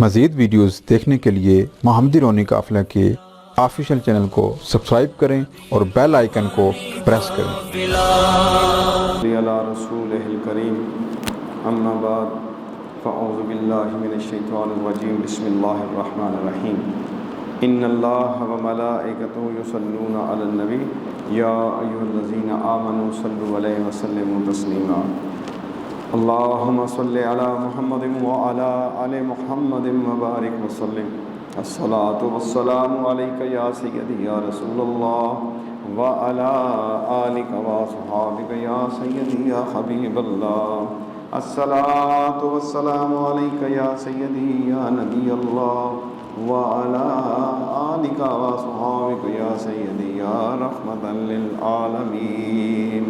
مزید ویڈیوز دیکھنے کے لیے محمدی رونی قافلہ کے آفیشیل چینل کو سبسکرائب کریں اور بیل آئیکن کو پریس کریں۔ علی رسولہ الکریم اما بعد فاعوذ باللہ من الشیطان الرجیم بسم اللہ الرحمن الرحیم ان اللہ وملائکتہ یصلون علی النبی یا ایھا الذین آمنوا صلوا علیہ وسلموا تسلیما اللہم صل علی محمد وعلی آل محمد وبارک وسلم الصلاۃ والسلام علیک یا سیدی یا رسول اللہ وعلی آلک واصحابک یا سیدی یا حبیب اللہ الصلاۃ والسلام علیک یا سیدی یا نبی اللہ وعلی آلک واصحابک یا سیدی یا رحمۃ للعالمین۔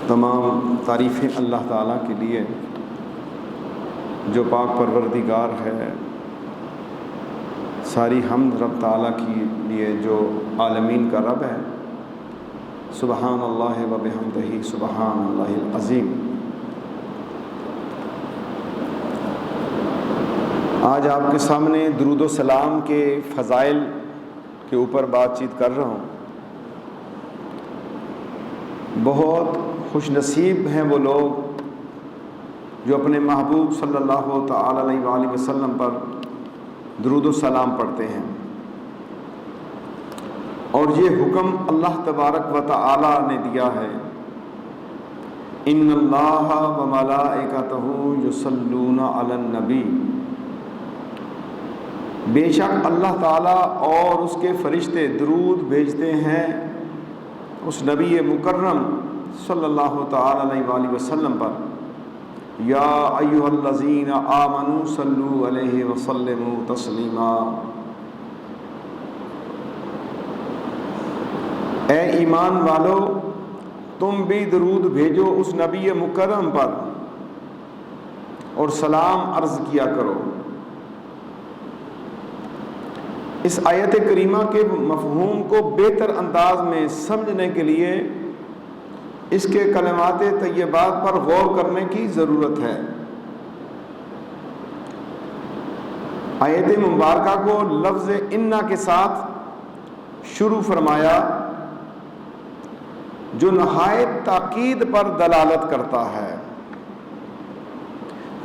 تمام تعریفیں اللہ تعالیٰ کے لیے جو پاک پروردگار ہے، ساری حمد رب تعالیٰ کے لیے جو عالمین کا رب ہے۔ سبحان اللہ و بحمدہ سبحان اللہ العظیم۔ آج آپ کے سامنے درود و سلام کے فضائل کے اوپر بات چیت کر رہا ہوں۔ بہت خوش نصیب ہیں وہ لوگ جو اپنے محبوب صلی اللہ تعالی علیہ وآلہ وسلم پر درود و سلام پڑھتے ہیں، اور یہ حکم اللہ تبارک و تعالی نے دیا ہے، ان اللہ وملائکتہ یصلون علی النبی، بے شک اللہ تعالیٰ اور اس کے فرشتے درود بھیجتے ہیں اس نبی مکرم صلی اللہ تعالی علیہ وآلہ وسلم پر، یا ایھا الذین آمنوا صلوا علیہ وسلموا تسلیما، اے ایمان والو تم بھی درود بھیجو اس نبی مکرم پر اور سلام عرض کیا کرو۔ اس آیت کریمہ کے مفہوم کو بہتر انداز میں سمجھنے کے لیے اس کے کلمات طیبات پر غور کرنے کی ضرورت ہے۔ آیت مبارکہ کو لفظ انا کے ساتھ شروع فرمایا، جو نہایت تاکید پر دلالت کرتا ہے۔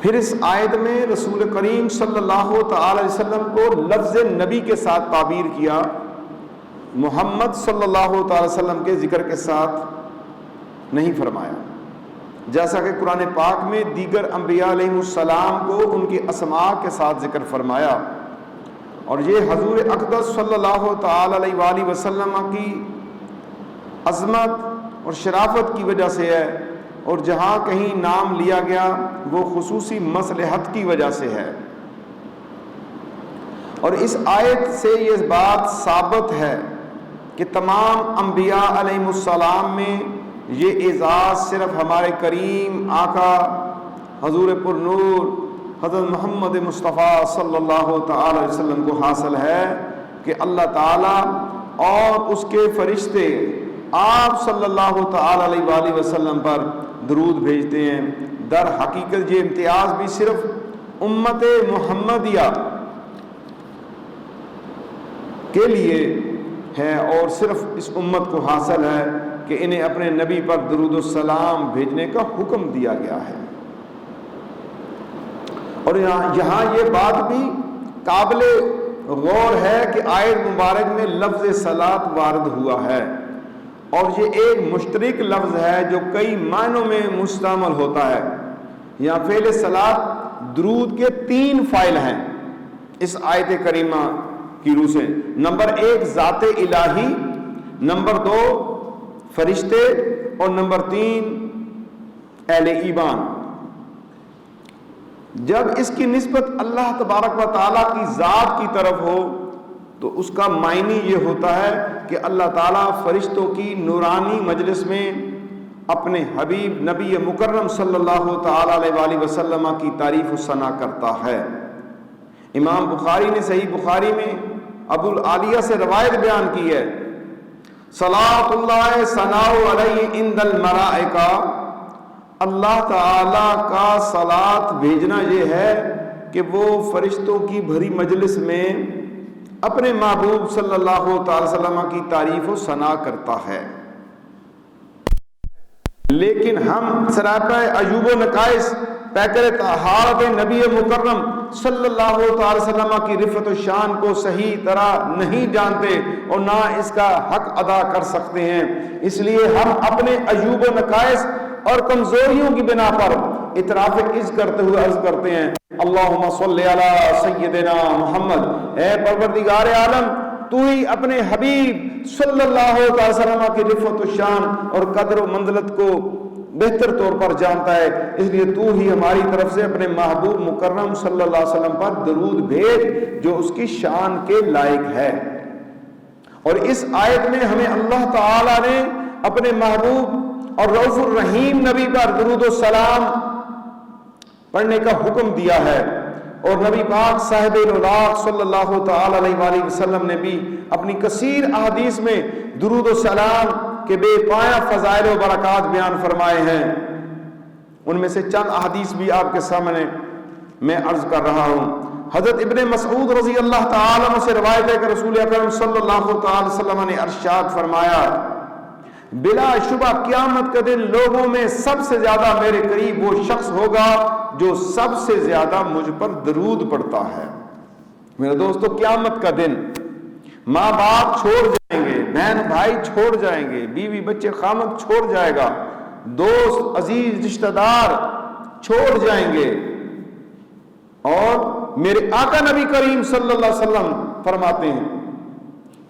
پھر اس آیت میں رسول کریم صلی اللہ تعالی علیہ وسلم کو لفظ نبی کے ساتھ تعبیر کیا، محمد صلی اللہ تعالی وسلم کے ذکر کے ساتھ نہیں فرمایا، جیسا کہ قرآن پاک میں دیگر انبیاء علیہ السلام کو ان کے اسماء کے ساتھ ذکر فرمایا، اور یہ حضور اقدس صلی اللہ تعالی علیہ وآلہ وسلم کی عظمت اور شرافت کی وجہ سے ہے، اور جہاں کہیں نام لیا گیا وہ خصوصی مصلحت کی وجہ سے ہے۔ اور اس آیت سے یہ بات ثابت ہے کہ تمام انبیاء علیہ السلام میں یہ اعزاز صرف ہمارے کریم آقا حضور پر نور حضرت محمد مصطفیٰ صلی اللہ تعالی علیہ وسلم کو حاصل ہے کہ اللہ تعالیٰ اور اس کے فرشتے آپ صلی اللہ تعالی علیہ وآلہ وسلم پر درود بھیجتے ہیں۔ در حقیقت یہ امتیاز بھی صرف امت محمدیہ کے لیے ہے، اور صرف اس امت کو حاصل ہے کہ انہیں اپنے نبی پر درود السلام بھیجنے کا حکم دیا گیا ہے۔ اور یہاں یہ بات بھی قابل غور ہے کہ آیت مبارک میں لفظ صلاۃ وارد ہوا ہے، اور یہ ایک مشترک لفظ ہے جو کئی معنوں میں مستعمل ہوتا ہے۔ یہاں فعل صلاۃ درود کے 3 فاعل ہیں اس آیت کریمہ کی روح سے۔ نمبر 1 ذات الہی، نمبر 2 فرشتے، اور نمبر 3 اہل ایمان۔ جب اس کی نسبت اللہ تبارک و تعالیٰ کی ذات کی طرف ہو تو اس کا معنی یہ ہوتا ہے کہ اللہ تعالیٰ فرشتوں کی نورانی مجلس میں اپنے حبیب نبی مکرم صلی اللہ تعالی علیہ وآلہ وسلم کی تعریف و ثنا کرتا ہے۔ امام بخاری نے صحیح بخاری میں ابو العالیہ سے روایت بیان کی ہے، صلاۃ اللہ ثناء علیہ عند الملائکہ، اللہ تعالی کا صلاۃ بھیجنا یہ ہے کہ وہ فرشتوں کی بھری مجلس میں اپنے محبوب صلی اللہ تعالی وسلم کی تعریف و ثنا کرتا ہے، لیکن ہم سراپا عیوب و نقائص پیکر طہارت نبی مکرم صلی اللہ تعالی وسلم کی رفعت و شان کو صحیح طرح نہیں جانتے اور نہ اس کا حق ادا کر سکتے ہیں۔ اس لیے ہم اپنے عیوب و نقائص اور کمزوریوں کی بنا پر اعتراف عز کرتے ہوئے عرض کرتے ہیں، اللہم صلی علی سیدنا محمد، اے پروردگار عالم تو ہی اپنے حبیب صلی اللہ علیہ وسلم کی رفعت و شان اور قدر و منزلت کو بہتر طور پر جانتا ہے، اس لیے تو ہی ہماری طرف سے اپنے محبوب مکرم صلی اللہ علیہ وسلم پر درود بھیج جو اس کی شان کے لائق ہے۔ اور اس آیت میں ہمیں اللہ تعالی نے اپنے محبوب اور رؤوف الرحیم نبی پر درود و سلام پڑھنے کا حکم دیا ہے، اور نبی پاک صاحب الاولاق صلی اللہ تعالی علیہ وآلہ وسلم نے بھی اپنی کثیر احادیث میں درود و سلام کے بے پایہ فضائل و برکات بیان فرمائے ہیں۔ ان میں سے چند احادیث بھی آپ کے سامنے میں عرض کر رہا ہوں۔ حضرت ابن مسعود رضی اللہ تعالی عنہ سے روایت ہے کہ رسول اکرم صلی اللہ تعالی وسلم نے ارشاد فرمایا، بلا شبہ قیامت کے دن لوگوں میں سب سے زیادہ میرے قریب وہ شخص ہوگا جو سب سے زیادہ مجھ پر درود پڑتا ہے۔ میرے دوستو، قیامت کا دن ماں باپ چھوڑ جائیں گے، بہن بھائی چھوڑ جائیں گے، بیوی بچے خامد چھوڑ جائے گا، دوست عزیز رشتہ دار چھوڑ جائیں گے، اور میرے آقا نبی کریم صلی اللہ علیہ وسلم فرماتے ہیں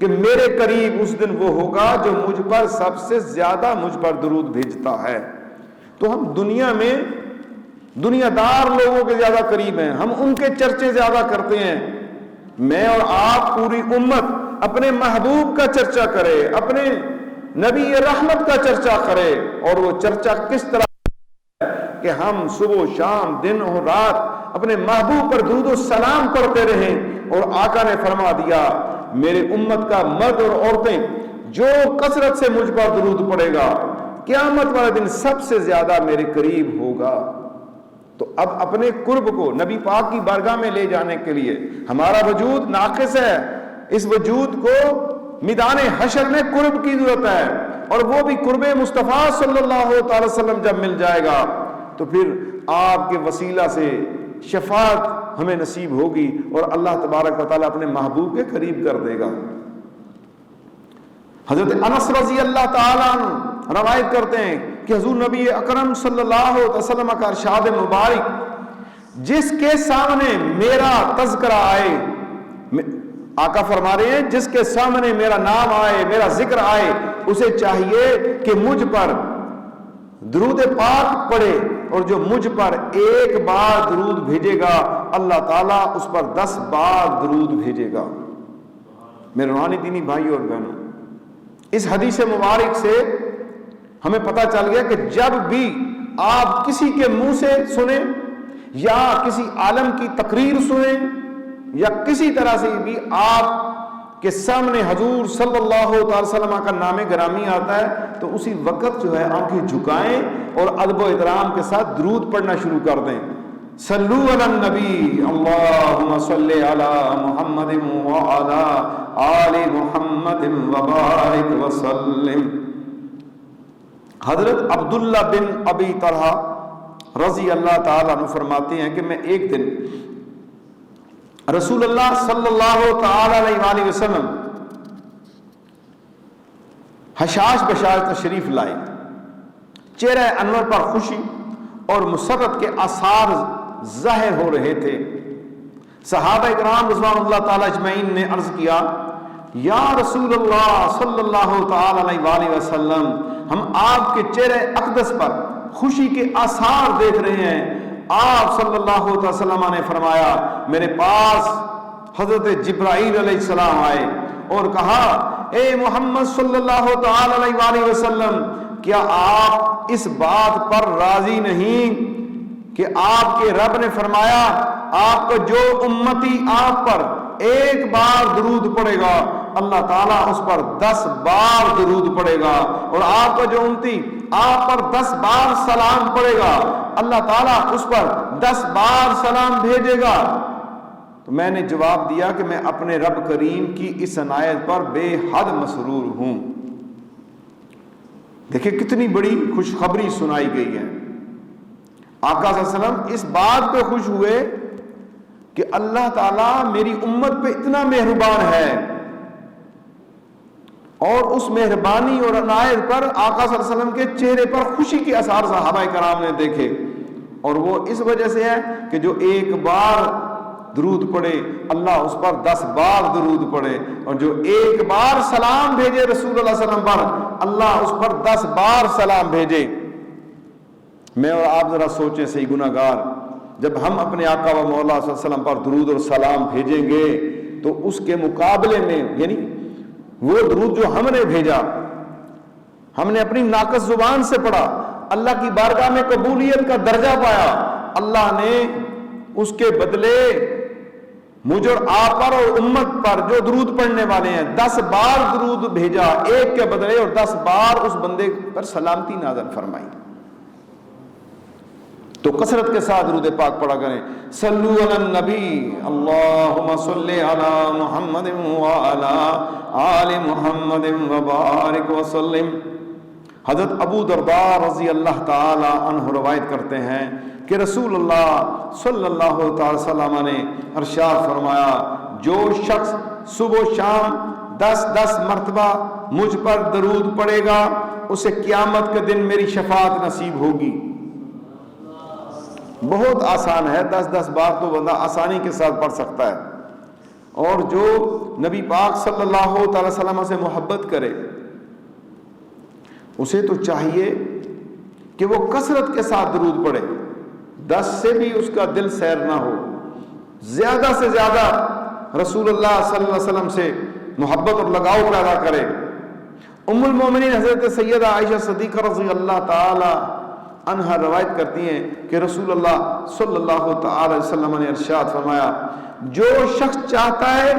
کہ میرے قریب اس دن وہ ہوگا جو مجھ پر سب سے زیادہ مجھ پر درود بھیجتا ہے۔ تو ہم دنیا میں دنیا دار لوگوں کے زیادہ قریب ہیں، ہم ان کے چرچے زیادہ کرتے ہیں۔ میں اور آپ پوری امت اپنے محبوب کا چرچا کرے، اپنے نبی رحمت کا چرچا کرے، اور وہ چرچا کس طرح کہ ہم صبح و شام دن اور رات اپنے محبوب پر درود و سلام پڑھتے رہیں۔ اور آقا نے فرما دیا، میرے امت کا مرد اور عورتیں جو کثرت سے مجھ پر درود پڑے گا قیامت والے دن سب سے زیادہ میرے قریب ہوگا۔ تو اب اپنے قرب کو نبی پاک کی بارگاہ میں لے جانے کے لیے ہمارا وجود ناقص ہے، اس وجود کو میدان حشر میں قرب کی ضرورت ہے، اور وہ بھی قرب مصطفیٰ صلی اللہ تعالی وسلم جب مل جائے گا تو پھر آپ کے وسیلہ سے شفاعت ہمیں نصیب ہوگی اور اللہ تبارک و تعالیٰ اپنے محبوب کے قریب کر دے گا۔ حضرت انس رضی اللہ تعالیٰ عنہ روایت کرتے ہیں کہ حضور نبی اکرم صلی اللہ علیہ وسلم کا ارشاد مبارک، جس کے سامنے میرا تذکرہ آئے، آقا فرما رہے ہیں جس کے سامنے میرا نام آئے، میرا ذکر آئے، اسے چاہیے کہ مجھ پر درود پاک پڑھے، اور جو مجھ پر ایک بار درود بھیجے گا اللہ تعالیٰ اس پر 10 بار درود بھیجے گا۔ میرے روحانی دینی بھائی اور بہنوں، اس حدیث مبارک سے ہمیں پتہ چل گیا کہ جب بھی آپ کسی کے منہ سے سنیں یا کسی عالم کی تقریر سنیں یا کسی طرح سے بھی آپ کے سامنے حضور صلی اللہ علیہ وسلم کا نام گرامی آتا ہے تو اسی وقت جو ہے آنکھیں جھکائیں اور ادب و احترام کے ساتھ درود پڑھنا شروع کر دیں۔ صلو علی النبی، اللہم صلی علی محمد وعلی آل محمد وبارک وسلم۔ حضرت عبداللہ بن ابی طلحہ رضی اللہ تعالیٰ عنہ فرماتے ہیں کہ میں ایک دن رسول اللہ صلی اللہ تعالی علیہ وآلہ وسلم حشاش بشاش تشریف لائے، چہرہ انور پر خوشی اور مسرت کے آثار ظاہر ہو رہے تھے۔ صحابہ اکرام رضوان اللہ تعالی اجمعین نے عرض کیا، یا رسول اللہ صلی اللہ تعالی علیہ وآلہ وسلم، ہم آپ کے چہرہ اقدس پر خوشی کے آثار دیکھ رہے ہیں۔ آپ صلی اللہ علیہ وسلم نے فرمایا، میرے پاس حضرت جبرائیل علیہ السلام آئے اور کہا، اے محمد صلی اللہ تعالی علیہ وآلہ وسلم، کیا آپ اس بات پر راضی نہیں کہ آپ کے رب نے فرمایا آپ کا جو امتی آپ پر ایک بار درود پڑے گا اللہ تعالیٰ اس پر 10 بار درود پڑے گا، اور آپ کا جو امتی آپ پر 10 بار سلام پڑے گا، اللہ تعالیٰ اس پر 10 بار سلام بھیجے گا۔ تو میں نے جواب دیا کہ میں اپنے رب کریم کی اس عنایت پر بے حد مسرور ہوں۔ دیکھیں کتنی بڑی خوشخبری سنائی گئی ہے۔ آقا صلی اللہ علیہ وسلم اس بات پہ خوش ہوئے کہ اللہ تعالیٰ میری امت پہ اتنا مہربان ہے، اور اس مہربانی اور عنایت پر آقا صلی اللہ علیہ وسلم کے چہرے پر خوشی کے اثار صحابہ کرام نے دیکھے، اور وہ اس وجہ سے ہے کہ جو ایک بار درود پڑھے اللہ اس پر 10 بار درود پڑھے، اور جو ایک بار سلام بھیجے رسول اللہ صلی اللہ علیہ وسلم پر اللہ اس پر 10 بار سلام بھیجے۔ میں اور آپ ذرا سوچیں صحیح گناہگار، جب ہم اپنے آقا و مولا صلی اللہ علیہ وسلم پر درود اور سلام بھیجیں گے تو اس کے مقابلے میں، یعنی وہ درود جو ہم نے بھیجا، ہم نے اپنی ناقص زبان سے پڑھا، اللہ کی بارگاہ میں قبولیت کا درجہ پایا، اللہ نے اس کے بدلے مجھ اور آپ پر اور امت پر جو درود پڑھنے والے ہیں 10 بار درود بھیجا ایک کے بدلے، اور 10 بار اس بندے پر سلامتی نازل فرمائی۔ تو کثرت کے ساتھ درود پاک پڑھا کریں۔ صلو علی النبی، اللہم صلی علی محمد وعلی آل محمد وبارک وسلم۔ حضرت ابو درداء رضی اللہ تعالی عنہ روایت کرتے ہیں کہ رسول اللہ صلی اللہ تعالی وسلم نے ارشاد فرمایا، جو شخص صبح و شام 10 مرتبہ مجھ پر درود پڑھے گا اسے قیامت کے دن میری شفاعت نصیب ہوگی۔ بہت آسان ہے، 10 بار تو بندہ آسانی کے ساتھ پڑھ سکتا ہے، اور جو نبی پاک صلی اللہ تعالی وسلم سے محبت کرے اسے تو چاہیے کہ وہ کثرت کے ساتھ درود پڑھے، 10 سے بھی اس کا دل سیر نہ ہو، زیادہ سے زیادہ رسول اللہ صلی اللہ علیہ وسلم سے محبت اور لگاؤ پیدا کرے۔ ام المومنین حضرت سیدہ عائشہ صدیقہ رضی اللہ تعالی عنہا روایت کرتی ہیں کہ رسول اللہ صلی اللہ تعالی وسلم نے ارشاد فرمایا، جو شخص چاہتا ہے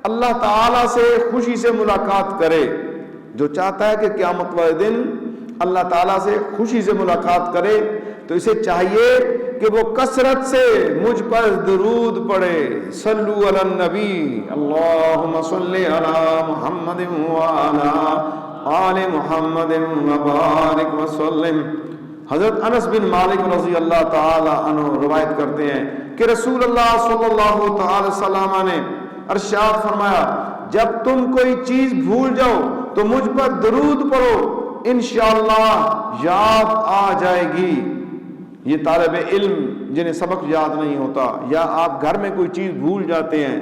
اللہ تعالی سے خوشی سے ملاقات کرے، جو چاہتا ہے کہ قیامت والے دن اللہ تعالیٰ سے خوشی سے ملاقات کرے، تو اسے چاہیے کہ وہ کثرت سے مجھ پر درود پڑھے۔ صلو علی النبی، اللہم صلی علی محمد وعلی آل محمد وبارک وسلم۔ حضرت انس بن مالک رضی اللہ تعالی عنہ روایت کرتے ہیں کہ رسول اللہ صلی اللہ تعالی وسلم نے ارشاد فرمایا، جب تم کوئی چیز بھول جاؤ تو مجھ پر درود پڑھو، انشاءاللہ یاد آ جائے گی۔ یہ طالب علم جنہیں سبق یاد نہیں ہوتا، یا آپ گھر میں کوئی چیز بھول جاتے ہیں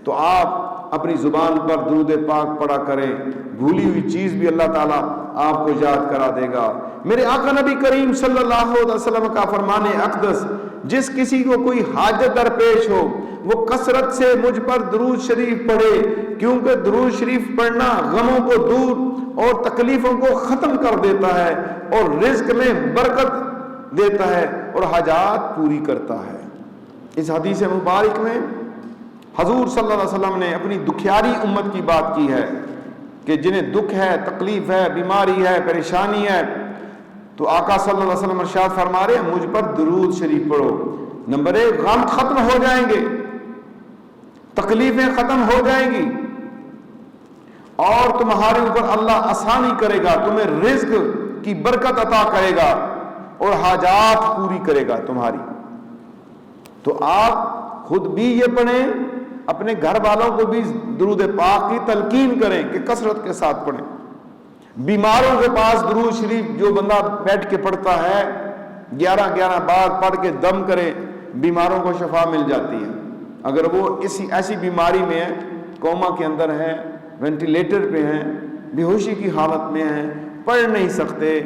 تو آپ اپنی زبان پر درود پاک پڑھا کریں، بھولی ہوئی چیز بھی اللہ تعالیٰ آپ کو یاد کرا دے گا۔ میرے آقا نبی کریم صلی اللہ علیہ وسلم کا فرمان اقدس، جس کسی کو کوئی حاجت درپیش ہو وہ کثرت سے مجھ پر درود شریف پڑھے، کیونکہ درود شریف پڑھنا غموں کو دور اور تکلیفوں کو ختم کر دیتا ہے، اور رزق میں برکت دیتا ہے، اور حاجات پوری کرتا ہے۔ اس حدیث مبارک میں حضور صلی اللہ علیہ وسلم نے اپنی دکھیاری امت کی بات کی ہے کہ جنہیں دکھ ہے، تکلیف ہے، بیماری ہے، پریشانی ہے، تو آقا صلی اللہ علیہ وسلم ارشاد فرما رہے ہیں مجھ پر درود شریف پڑھو۔ نمبر 1، غم ختم ہو جائیں گے، تکلیفیں ختم ہو جائیں گی، اور تمہارے اوپر اللہ آسانی کرے گا، تمہیں رزق کی برکت عطا کرے گا، اور حاجات پوری کرے گا تمہاری۔ تو آپ خود بھی یہ پڑھیں، اپنے گھر والوں کو بھی درود پاک کی تلقین کریں کہ کثرت کے ساتھ پڑھیں۔ بیماروں کے پاس درود شریف جو بندہ بیٹھ کے پڑھتا ہے 11 بار پڑھ کے دم کرے، بیماروں کو شفا مل جاتی ہے۔ اگر وہ ایسی بیماری میں ہے، کوما کے اندر ہے، وینٹیلیٹر پہ ہیں، بے ہوشی کی حالت میں ہیں، پڑھ نہیں سکتے،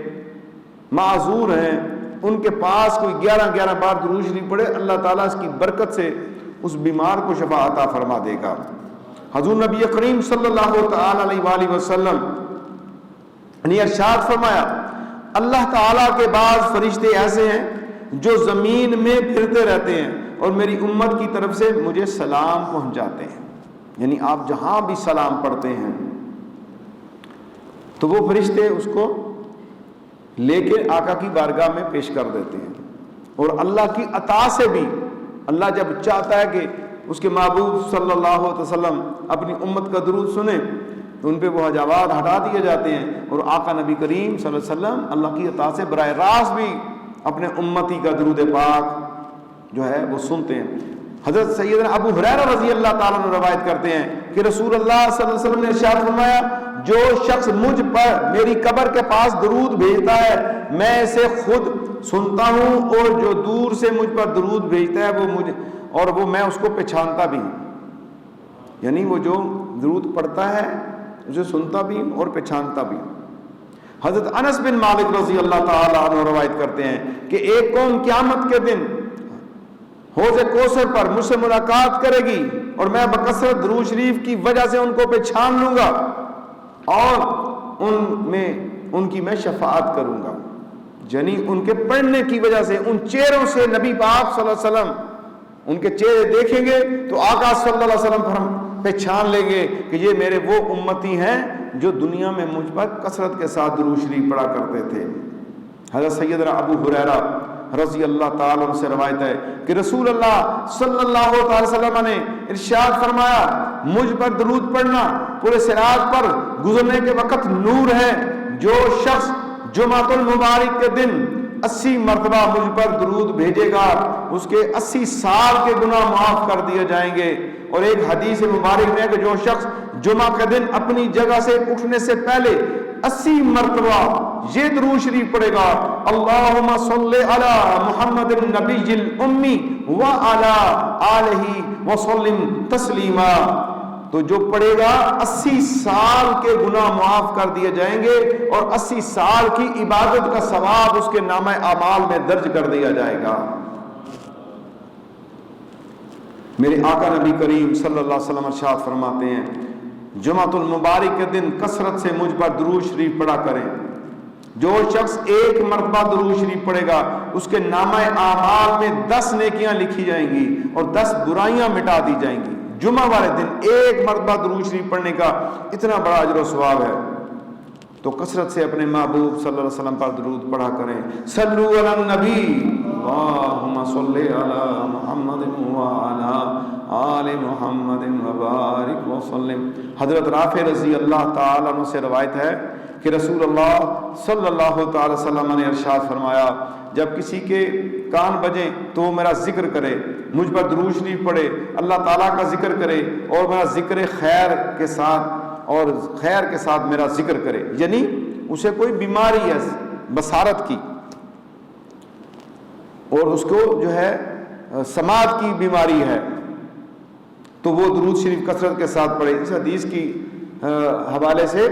معذور ہیں، ان کے پاس کوئی 11 بار درود شریف پڑھے، اللہ تعالیٰ اس کی برکت سے اس بیمار کو شفا عطا فرما دے گا۔ حضور نبی کریم صلی اللہ تعالی علیہ وآلہ وسلم نے ارشاد فرمایا، اللہ تعالیٰ کے بعض فرشتے ایسے ہیں جو زمین میں پھرتے رہتے ہیں اور میری امت کی طرف سے مجھے سلام پہنچاتے ہیں۔ یعنی آپ جہاں بھی سلام پڑھتے ہیں تو وہ فرشتے اس کو لے کے آقا کی بارگاہ میں پیش کر دیتے ہیں. اور اللہ کی عطا سے بھی اللہ جب چاہتا ہے کہ اس کے محبوب صلی اللہ علیہ وسلم اپنی امت کا درود سنیں تو ان پہ وہ حجابات ہٹا دیے جاتے ہیں، اور آقا نبی کریم صلی اللہ علیہ وسلم اللہ کی عطا سے براہ راست بھی اپنے امتی کا درود پاک جو ہے وہ سنتے ہیں. حضرت سیدنا ابو ہریرہ رضی اللہ تعالیٰ عنہ روایت کرتے ہیں کہ رسول اللہ صلی اللہ علیہ وسلم نے ارشاد فرمایا، جو شخص مجھ پر میری قبر کے پاس درود بھیجتا ہے میں اسے خود سنتا ہوں، اور جو دور سے مجھ پر درود بھیجتا ہے وہ مجھے اور وہ میں اس کو پہچانتا بھی ہوں. یعنی وہ جو درود پڑھتا ہے اسے سنتا بھی ہوں اور پہچانتا بھی ہوں. حضرت انس بن مالک رضی اللہ تعالیٰ عنہ روایت کرتے ہیں کہ ایک قوم قیامت کے دن حوض کوثر پر مجھ سے ملاقات کرے گی اور میں بکثرت درود شریف کی وجہ سے ان کو پہچان لوں گا اور ان کی میں شفاعت کروں گا. یعنی ان کے پڑھنے کی وجہ سے ان چہروں سے نبی پاک صلی اللہ علیہ وسلم ان کے چہرے دیکھیں گے تو آقا صلی اللہ علیہ وسلم پہچان لیں گے کہ یہ میرے وہ امتی ہیں جو دنیا میں مجھ پر کثرت کے ساتھ درود شریف پڑھا کرتے تھے. حضرت سیدنا ابو ہریرہ رضی اللہ تعالیٰ عنہ سے روایت ہے کہ رسول اللہ صلی اللہ علیہ وسلم نے ارشاد فرمایا، مجھ پر درود پڑھنا پورے صراط پر گزرنے کے وقت نور ہے. جو شخص جمعۃ المبارک کے دن 80 مرتبہ مجھ پر درود بھیجے گا اس کے 80 سال کے گناہ معاف کر دیے جائیں گے. اور ایک حدیث مبارک میں ہے کہ جو شخص جمعہ کے دن اپنی جگہ سے اٹھنے سے پہلے 80 مرتبہ یہ درود شریف پڑھے گا، اللہم صلی علی محمد النبی الامی وعلی آلہ وسلم تسلیما، تو جو پڑھے گا 80 سال کے گناہ معاف کر دیے جائیں گے اور 80 سال کی عبادت کا ثواب اس کے نامہ اعمال میں درج کر دیا جائے گا. میرے آقا نبی کریم صلی اللہ علیہ وسلم ارشاد فرماتے ہیں، جمعۃ المبارک کے دن کثرت سے مجھ پر درود شریف پڑھا کریں. جو شخص ایک مرتبہ درود شریف پڑھے گا اس کے نامہ اعمال میں 10 نیکیاں لکھی جائیں گی اور 10 برائیاں مٹا دی جائیں گی. جمعہ والے دن ایک مرتبہ درود شریف پڑھنے کا اتنا بڑا اجر و ثواب ہے. تو کثرت سے اپنے محبوب صلی اللہ علیہ وسلم پر درود پڑھا کریں. صلو علی النبی اللہم صلی علی محمد وعلی آل محمد وبارک وسلم. حضرت رافع رضی اللہ تعالیٰ عنہ سے روایت ہے کہ رسول اللہ صلی اللہ تعالی وسلم نے ارشاد فرمایا، جب کسی کے کان بجیں تو وہ میرا ذکر کرے، مجھ پر درود شریف پڑھے، اللہ تعالیٰ کا ذکر کرے اور میرا ذکر خیر کے ساتھ میرا ذکر کرے. یعنی اسے کوئی بیماری ہے بصارت کی اور اس کو جو ہے سماعت کی بیماری ہے تو وہ درود شریف کثرت کے ساتھ پڑھے. اس حدیث کی حوالے سے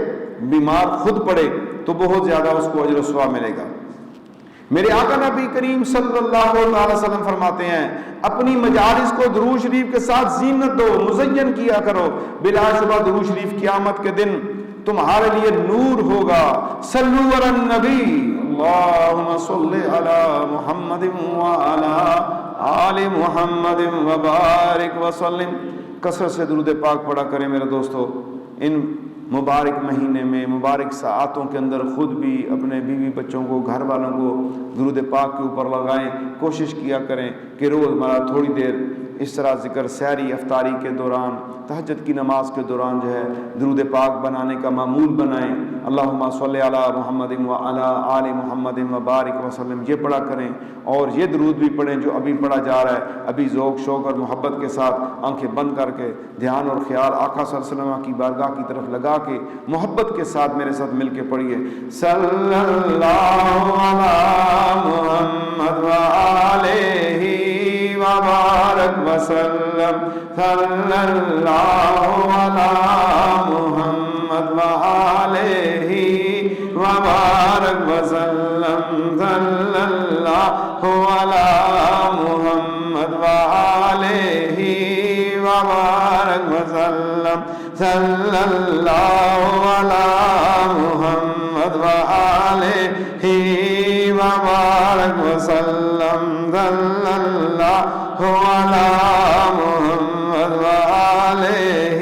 بیمار خود پڑھے تو بہت زیادہ اس کو اجر و ثواب ملے گا. میرے آقا نبی کریم صلی اللہ علیہ وسلم فرماتے ہیں، اپنی مجالس کو درود شریف کے ساتھ زینت دو، مزین کیا کرو، بلا شبہ درود شریف قیامت کے دن تمہارے لیے نور ہوگا. صلو علی النبی اللہم صلی علی محمد وعلی آل محمد وبارک وسلم. کثرت سے درود پاک پڑھا کریں میرے دوستو. ان مبارک مہینے میں مبارک ساعتوں کے اندر خود بھی اپنے بیوی بچوں کو گھر والوں کو درود پاک کے اوپر لگائیں. کوشش کیا کریں کہ روز مرہ تھوڑی دیر اس طرح ذکر سحری افطاری کے دوران تہجد کی نماز کے دوران جو ہے درود پاک بنانے کا معمول بنائیں. اللہم صلی علی محمد وعلی آل محمد وبارک وسلم یہ پڑھا کریں اور یہ درود بھی پڑھیں جو ابھی پڑھا جا رہا ہے. ابھی ذوق شوق اور محبت کے ساتھ آنکھیں بند کر کے دھیان اور خیال آقا صلی اللہ علیہ وسلم کی بارگاہ کی طرف لگا کے محبت کے ساتھ میرے ساتھ مل کے پڑھیے. صلی اللہ علی محمد وآلہ وبارک وسلم. صلی اللہ علی محمد وآلہ وبارک وسلم. صلی اللہ علی محمد وآلہ وبارک وسلم. صلی اللہ علی محمد وآلہ وبارک وسلم. صلی اللہ علی محمد وآلہ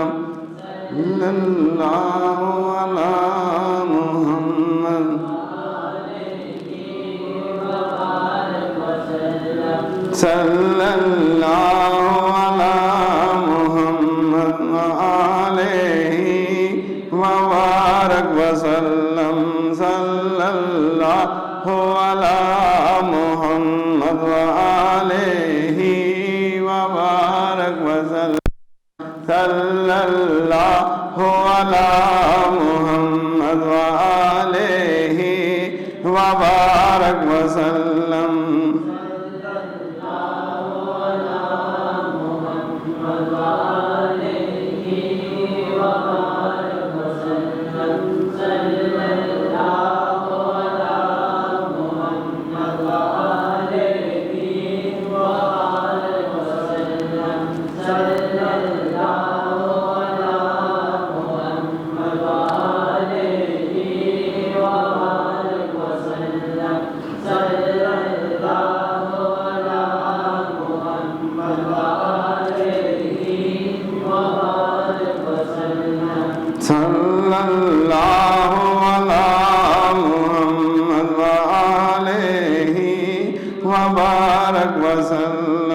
وسلم صلی اللہ علی محمد صلی اللہ علی محمد وآلہ وبارک وسلم صلی اللہ علی محمد وآلہ وبارک وسلم صلی اللہ علی محمد وآلہ وبارک وسلم صلی اللہ علی محمد وآلہ وبارک وسلم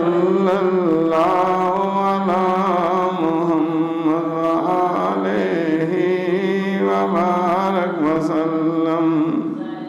صلی اللہ علی محمد وآلہ وبارک وسلم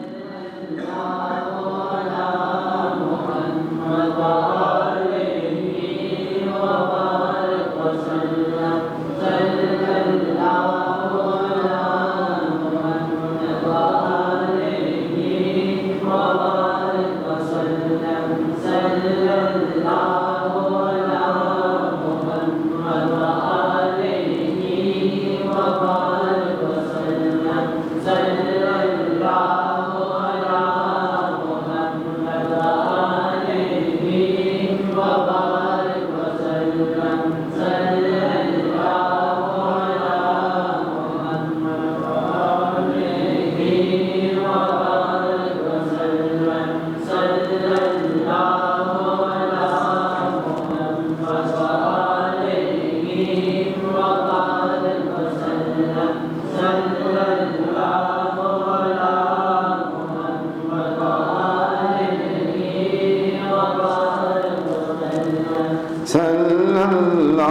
صلی اللہ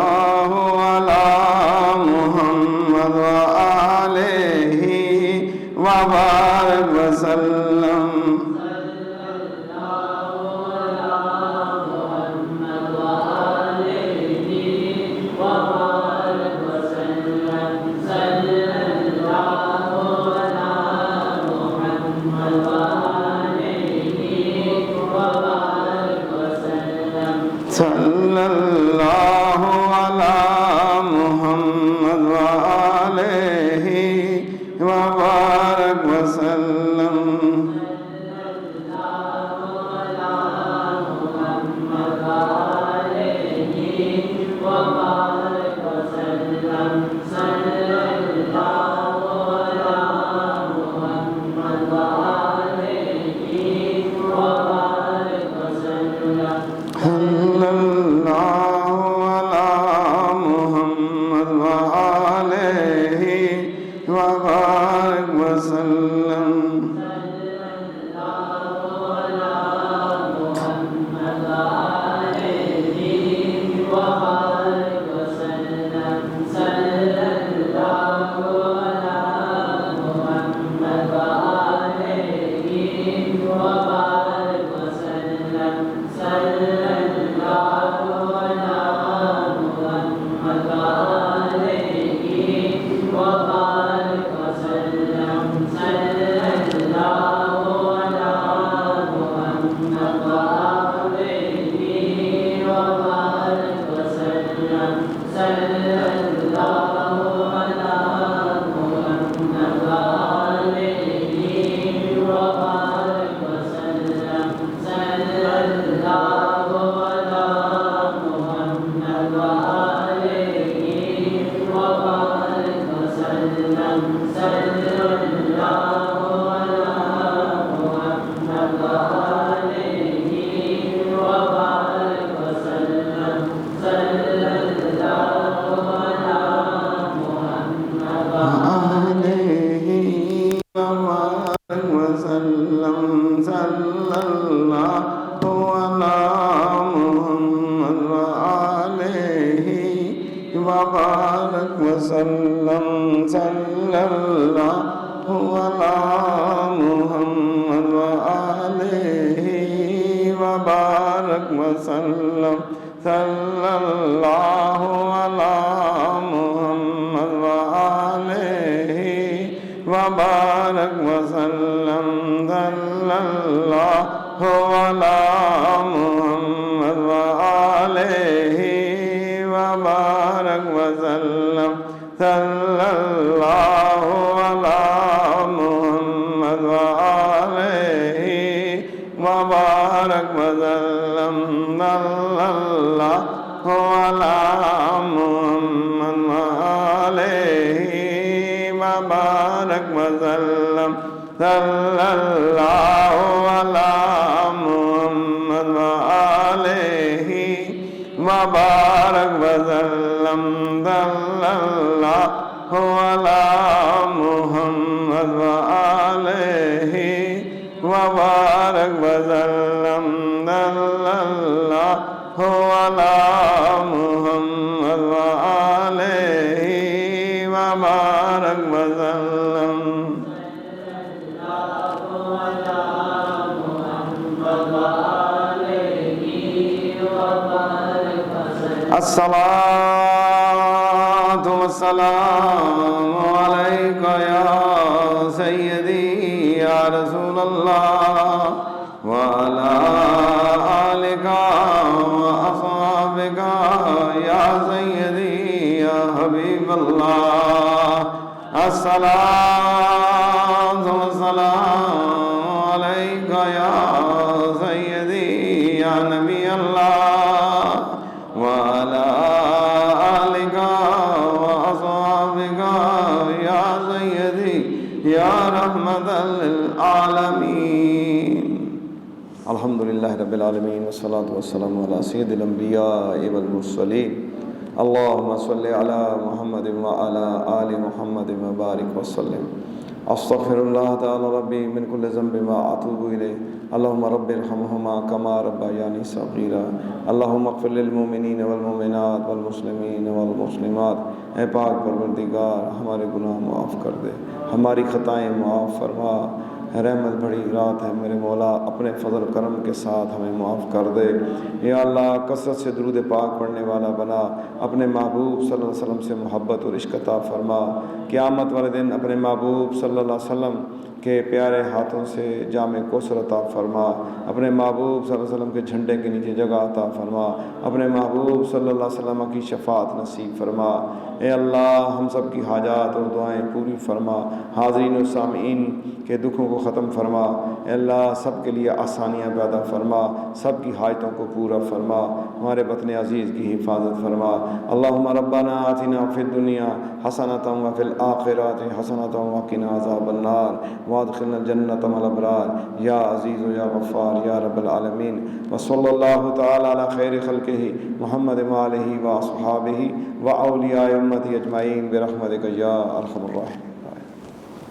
علی محمد وآلہ وبارک وسلم صلی اللہ علی محمد وآلہ وبارک وسلم وبارک وسلم وسلم صلی اللہ علی محمد وآلہ وبارک وسلم صلی اللہ علی محمد وآلہ وبارک وسلم صلی اللہ علی محمد وآلہ وبارک وسلم صلی اللہ علی محمد وآلہ وبارک وسلم صلی اللہ علی محمد وآلہ وبارک وسلم صلی اللہ علی محمد وآلہ وبارک وسلم صلی اللہ علی محمد وآلہ وبارک وسلم صلی اللہ علی محمد وآلہ وبارک وسلم. الصلاة والسلام عليك يا سيدي يا رسول الله وعلى آلك وأصحابك يا سيدي يا حبيب الله. الصلاة والسلام عليك يا سيدي يا نبي الله وعلى آلك وأصحابك يا سيدي يا رحمة للعالمين. الحمد لله رب العالمين والصلاة والسلام على سيد الأنبياء والمرسلين. اللهم صل على محمد وعلى آل محمد وبارك وسلم. استغفر الله تعالى ربي من كل ذنب واتوب اليه. اللهم رب ارحمهما كما ربياني صغيرا. اللهم اغفر للمؤمنين والمؤمنات والمسلمين والمسلمات. اے پاک پروردگار ہمارے گناہ معاف کر دے، ہماری خطائیں معاف فرما. رحمت بڑی رات ہے میرے مولا، اپنے فضل و کرم کے ساتھ ہمیں معاف کر دے. یا اللہ کثرت سے درود پاک پڑھنے والا بنا، اپنے محبوب صلی اللہ علیہ وسلم سے محبت اور عشق عطا فرما. قیامت والے دن اپنے محبوب صلی اللہ علیہ وسلم کے پیارے ہاتھوں سے جام کوثر عطا فرما. اپنے محبوب صلی اللہ علیہ وسلم کے جھنڈے کے نیچے جگہ عطا فرما. اپنے محبوب صلی اللہ علیہ وسلم کی شفاعت نصیب فرما. اے اللہ ہم سب کی حاجات اور دعائیں پوری فرما. حاضرین و سامعین کے دکھوں کو ختم فرما. اے اللہ سب کے لیے آسانیاں پیدا فرما، سب کی حاجتوں کو پورا فرما. ہمارے وطن عزیز کی حفاظت فرما. اللہم ربنا آتنا فی الدنیا حسنۃ وفی الآخرۃ حسنۃ وقنا عذاب النار وادخلنا الجنۃ مع الابرار یا عزیز و یا غفار یا رب العالمین. وصلی اللہ تعالی علی خیر خلقہ محمد وآلہ واصحابہ واولیاء امتہ اجمعین برحمتک یا ارحم الراحمین.